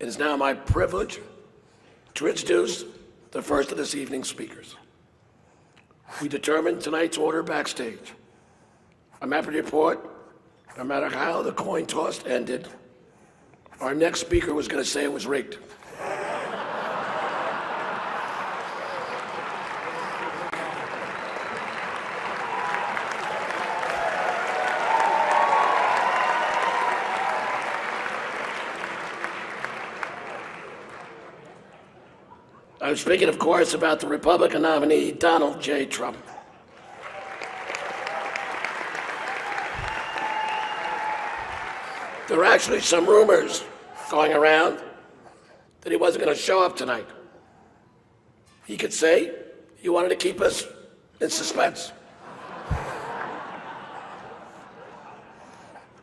It is now my privilege to introduce the first of this evening's speakers. We determined tonight's order backstage. I'm happy to report, no matter how the coin toss ended, our next speaker was going to say it was rigged. I'm speaking, of course, about the Republican nominee, Donald J. Trump. There are actually some rumors going around that he wasn't going to show up tonight. He could say he wanted to keep us in suspense.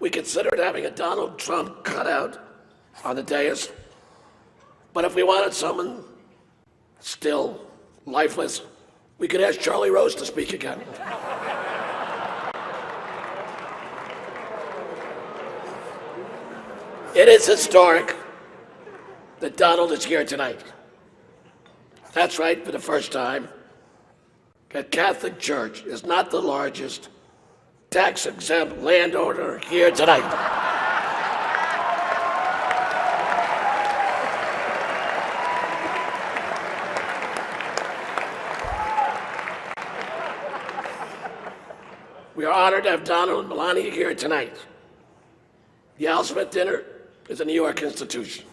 We considered having a Donald Trump cutout on the dais, but if we wanted someone still lifeless, we could ask Charlie Rose to speak again. It is historic that Donald is here tonight. That's right, for the first time, the Catholic Church is not the largest tax-exempt landowner here tonight. We are honored to have Donald and Melania here tonight. The Al Smith dinner is a New York institution.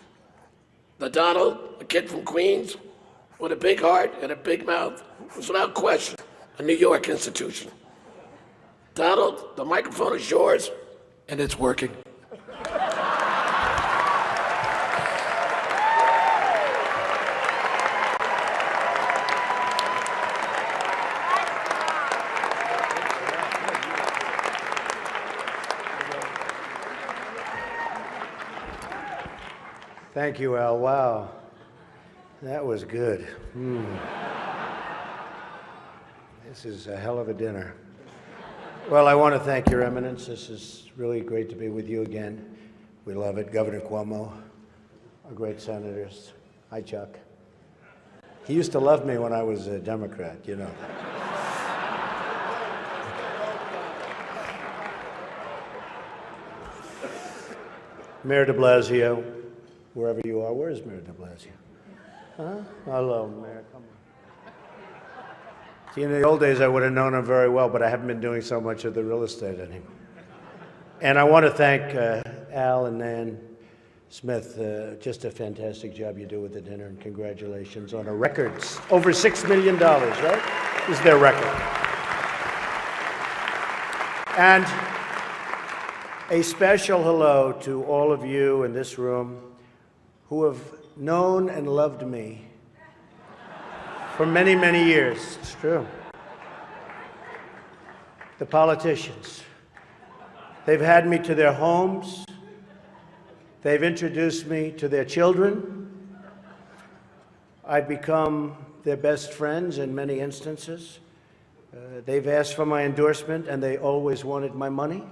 The Donald, a kid from Queens, with a big heart and a big mouth, was without question a New York institution. Donald, the microphone is yours, and it's working. Thank you, Al. Wow, that was good. This is a hell of a dinner. Well, I want to thank Your Eminence. This is really great to be with you again. We love it. Governor Cuomo, our great senators. Hi, Chuck. He used to love me when I was a Democrat, you know. Mayor de Blasio, wherever you are. Where is Mayor de Blasio? Huh? Hello, Mayor. Come on. See, in the old days, I would have known him very well, but I haven't been doing so much of the real estate anymore. And I want to thank Al and Nan Smith. Just a fantastic job you do with the dinner, and congratulations on a record. Over $6 million, right? This is their record. And a special hello to all of you in this room who have known and loved me for many, many years. It's true. The politicians. They've had me to their homes. They've introduced me to their children. I've become their best friends in many instances. They've asked for my endorsement, and they always wanted my money.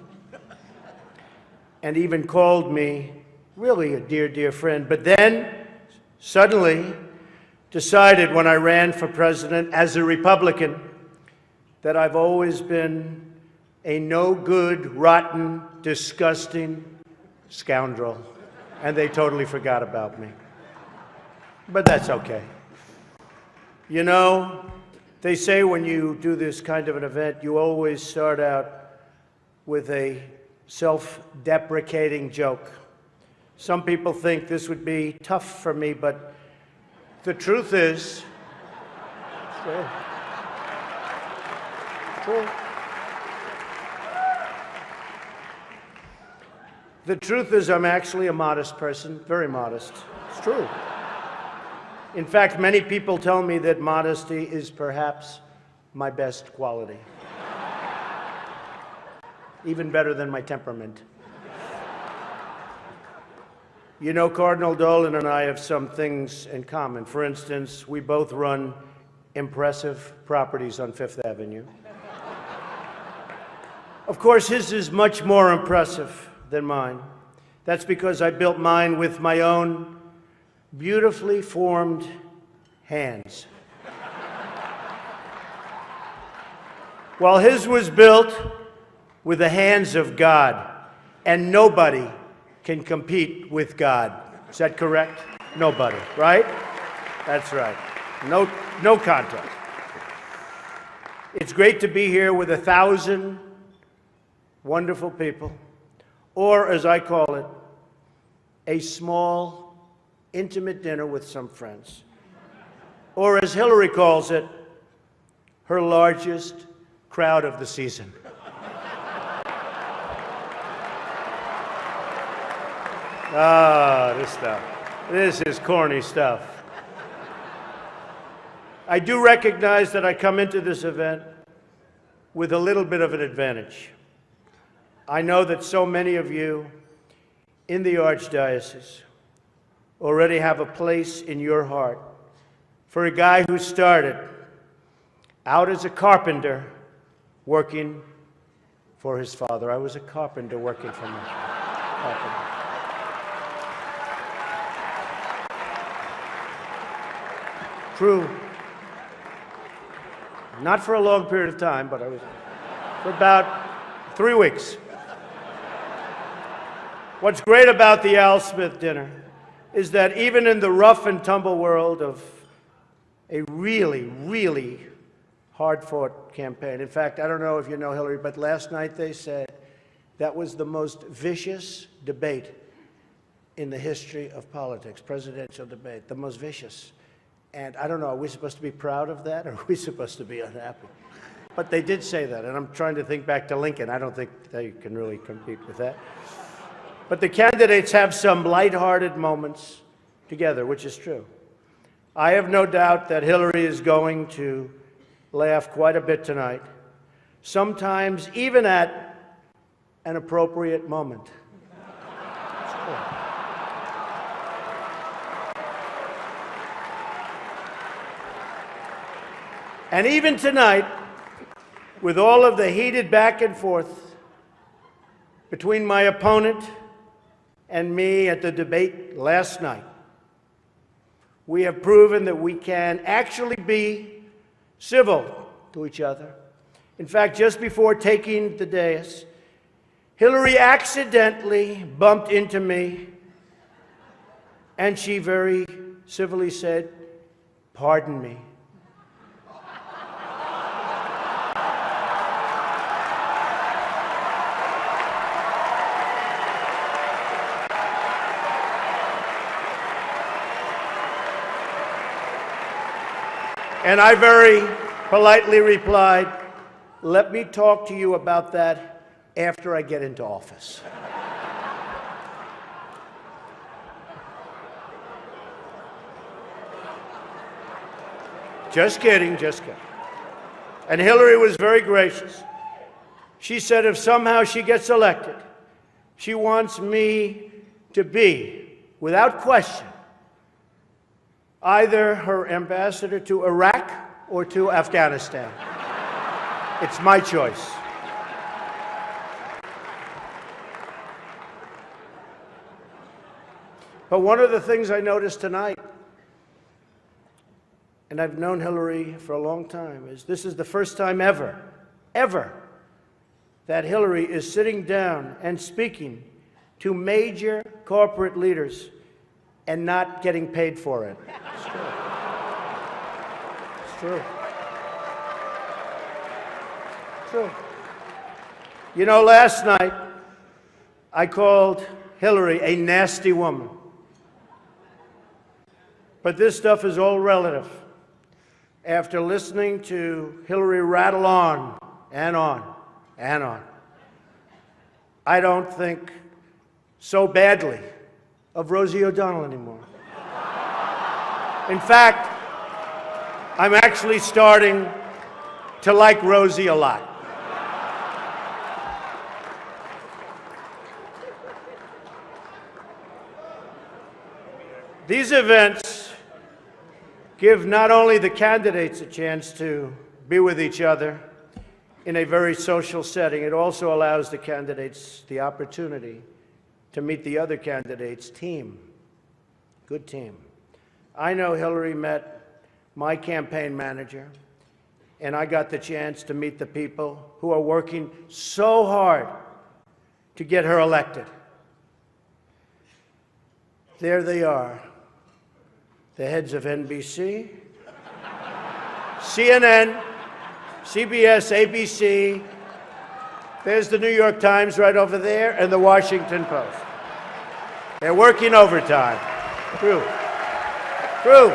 And even called me really a dear, dear friend. But then, suddenly, decided when I ran for president as a Republican that I've always been a no-good, rotten, disgusting scoundrel. And they totally forgot about me. But that's okay. You know, they say when you do this kind of an event, you always start out with a self-deprecating joke. Some people think this would be tough for me, but the truth is, the truth is I'm actually a modest person, very modest. It's true. In fact, many people tell me that modesty is perhaps my best quality. Even better than my temperament. You know, Cardinal Dolan and I have some things in common. For instance, we both run impressive properties on Fifth Avenue. Of course, his is much more impressive than mine. That's because I built mine with my own beautifully formed hands. While his was built with the hands of God, and nobody can compete with God. Is that correct? Nobody, right? That's right. No contest. It's great to be here with 1,000 wonderful people, or as I call it, a small, intimate dinner with some friends. Or as Hillary calls it, her largest crowd of the season. This stuff. This is corny stuff. I do recognize that I come into this event with a little bit of an advantage. I know that so many of you in the Archdiocese already have a place in your heart for a guy who started out as a carpenter working for his father. I was a carpenter working for my father. True. Not for a long period of time, but I was for about 3 weeks. What's great about the Al Smith dinner is that even in the rough and tumble world of a really, really hard-fought campaign. In fact, I don't know if you know Hillary, but last night they said that was the most vicious debate in the history of politics, presidential debate, the most vicious. And I don't know, are we supposed to be proud of that, or are we supposed to be unhappy? But they did say that, and I'm trying to think back to Lincoln. I don't think they can really compete with that. But the candidates have some lighthearted moments together, which is true. I have no doubt that Hillary is going to laugh quite a bit tonight, sometimes even at an appropriate moment. And even tonight, with all of the heated back and forth between my opponent and me at the debate last night, we have proven that we can actually be civil to each other. In fact, just before taking the dais, Hillary accidentally bumped into me, and she very civilly said, "Pardon me." And I very politely replied, "Let me talk to you about that after I get into office." Just kidding, just kidding. And Hillary was very gracious. She said if somehow she gets elected, she wants me to be, without question, either her ambassador to Iraq or to Afghanistan. It's my choice. But one of the things I noticed tonight, and I've known Hillary for a long time, is this is the first time ever, that Hillary is sitting down and speaking to major corporate leaders and not getting paid for it. It's true. It's true. It's true. You know, last night, I called Hillary a nasty woman. But this stuff is all relative. After listening to Hillary rattle on and on and on, I don't think so badly of Rosie O'Donnell anymore. In fact, I'm actually starting to like Rosie a lot. These events give not only the candidates a chance to be with each other in a very social setting, it also allows the candidates the opportunity to meet the other candidates' team. Good team. I know Hillary met my campaign manager, and I got the chance to meet the people who are working so hard to get her elected. There they are, the heads of NBC, CNN, CBS, ABC. There's the New York Times right over there, and the Washington Post. They're working overtime. True. True.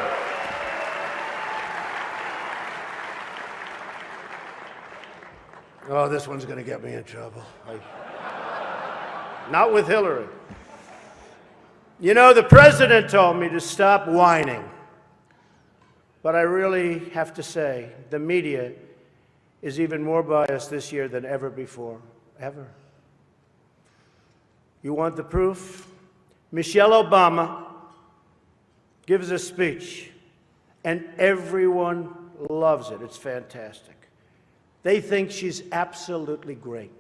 Oh, this one's going to get me in trouble. Not with Hillary. You know, the president told me to stop whining. But I really have to say, the media is even more biased this year than ever before. Ever. You want the proof? Michelle Obama gives a speech, and everyone loves it. It's fantastic. They think she's absolutely great.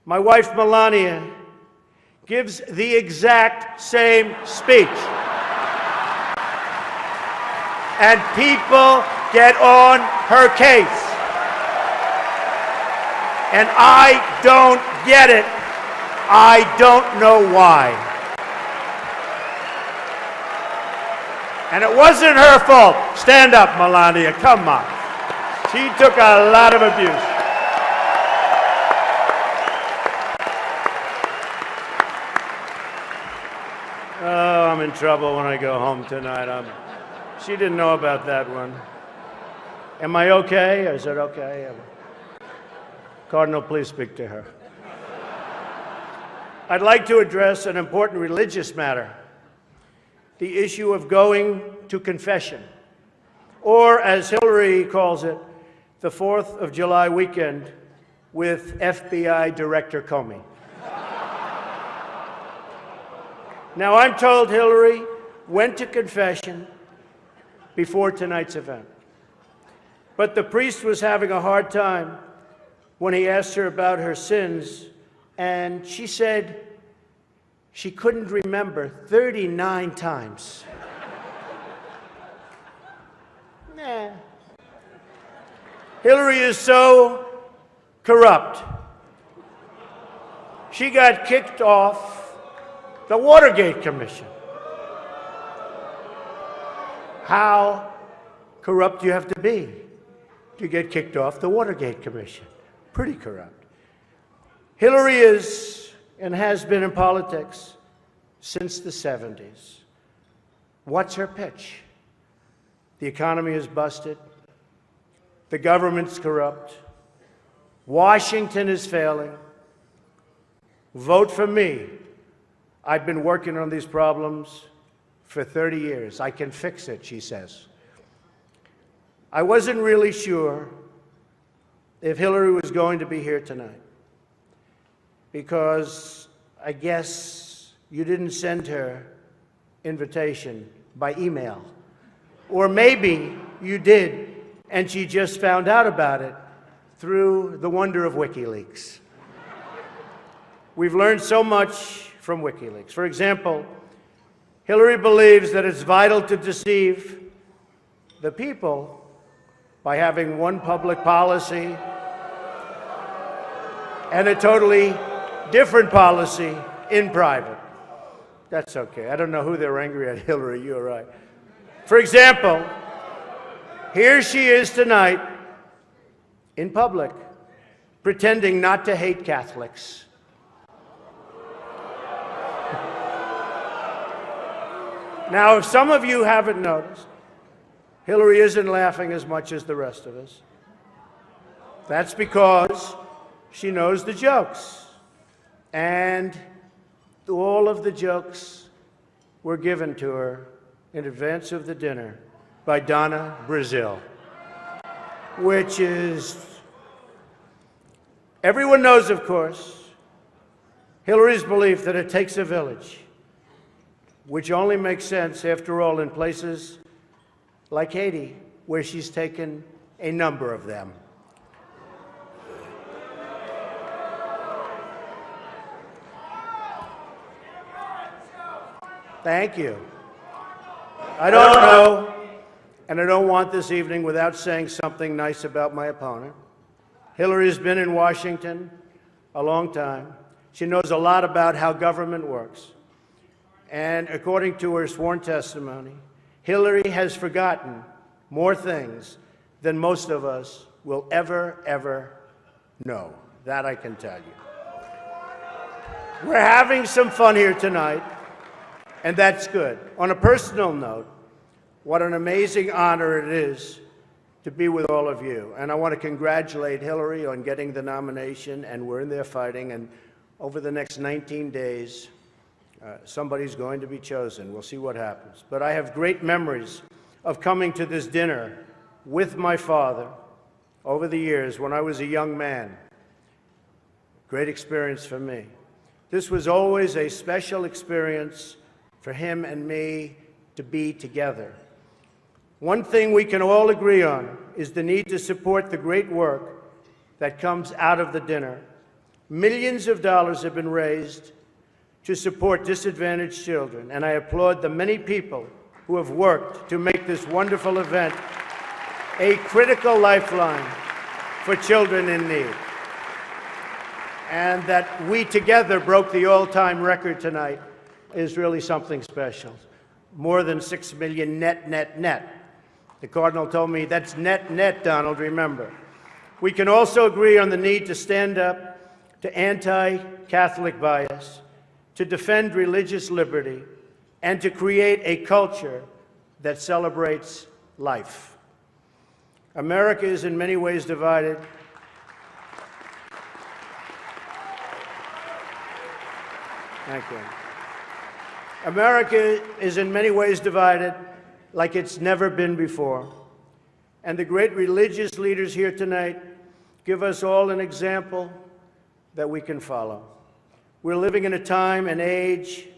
My wife, Melania, gives the exact same speech. And people get on her case. And I don't get it. I don't know why. And it wasn't her fault. Stand up, Melania. Come on. She took a lot of abuse. Oh, I'm in trouble when I go home tonight. She didn't know about that one. Am I okay? Is it okay? Cardinal, please speak to her. I'd like to address an important religious matter, the issue of going to confession, or as Hillary calls it, the 4th of July weekend with FBI Director Comey. Now, I'm told Hillary went to confession before tonight's event, but the priest was having a hard time when he asked her about her sins, and she said she couldn't remember 39 times. Nah. Hillary is so corrupt. She got kicked off the Watergate Commission. How corrupt do you have to be to get kicked off the Watergate Commission? Pretty corrupt. Hillary is and has been in politics since the 70s. What's her pitch? The economy is busted. The government's corrupt. Washington is failing. Vote for me. I've been working on these problems for 30 years. I can fix it, she says. I wasn't really sure if Hillary was going to be here tonight, because I guess you didn't send her invitation by email. Or maybe you did, and she just found out about it through the wonder of WikiLeaks. We've learned so much from WikiLeaks. For example, Hillary believes that it's vital to deceive the people by having one public policy and a totally different policy in private. That's okay. I don't know who they're angry at, Hillary, you're right. For example, here she is tonight in public, pretending not to hate Catholics. Now, if some of you haven't noticed, Hillary isn't laughing as much as the rest of us. That's because she knows the jokes. And all of the jokes were given to her in advance of the dinner by Donna Brazile, which is, everyone knows, of course, Hillary's belief that it takes a village, which only makes sense, after all, in places like Haiti, where she's taken a number of them. Thank you. I don't know, and I don't want this evening without saying something nice about my opponent. Hillary's been in Washington a long time. She knows a lot about how government works. And according to her sworn testimony, Hillary has forgotten more things than most of us will ever know. That I can tell you. We're having some fun here tonight, and that's good. On a personal note, what an amazing honor it is to be with all of you. And I want to congratulate Hillary on getting the nomination, and we're in there fighting. And over the next 19 days, somebody's going to be chosen. We'll see what happens. But I have great memories of coming to this dinner with my father over the years when I was a young man. Great experience for me. This was always a special experience for him and me to be together. One thing we can all agree on is the need to support the great work that comes out of the dinner. Millions of dollars have been raised to support disadvantaged children, and I applaud the many people who have worked to make this wonderful event a critical lifeline for children in need. And that we together broke the all-time record tonight is really something special. More than 6 million net. The Cardinal told me that's net, Donald, remember. We can also agree on the need to stand up to anti-Catholic bias, to defend religious liberty, and to create a culture that celebrates life. America is in many ways divided. Thank you. America is in many ways divided like it's never been before. And the great religious leaders here tonight give us all an example that we can follow. We're living in a time and age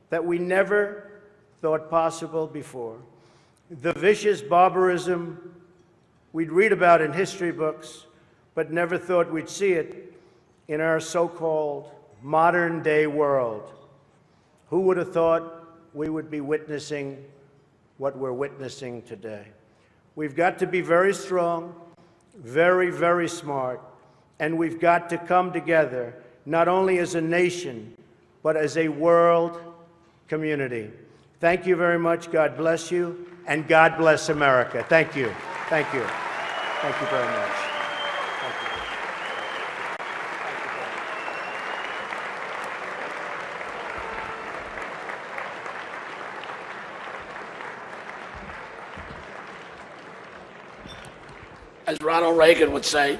that we never thought possible before. The vicious barbarism we'd read about in history books, but never thought we'd see it in our so-called modern-day world. Who would have thought we would be witnessing what we're witnessing today? We've got to be very strong, very smart, and we've got to come together, not only as a nation, but as a world community. Thank you very much. God bless you, and God bless America. Thank you. Thank you. Thank you very much. Thank you. As Ronald Reagan would say,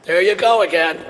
there you go again.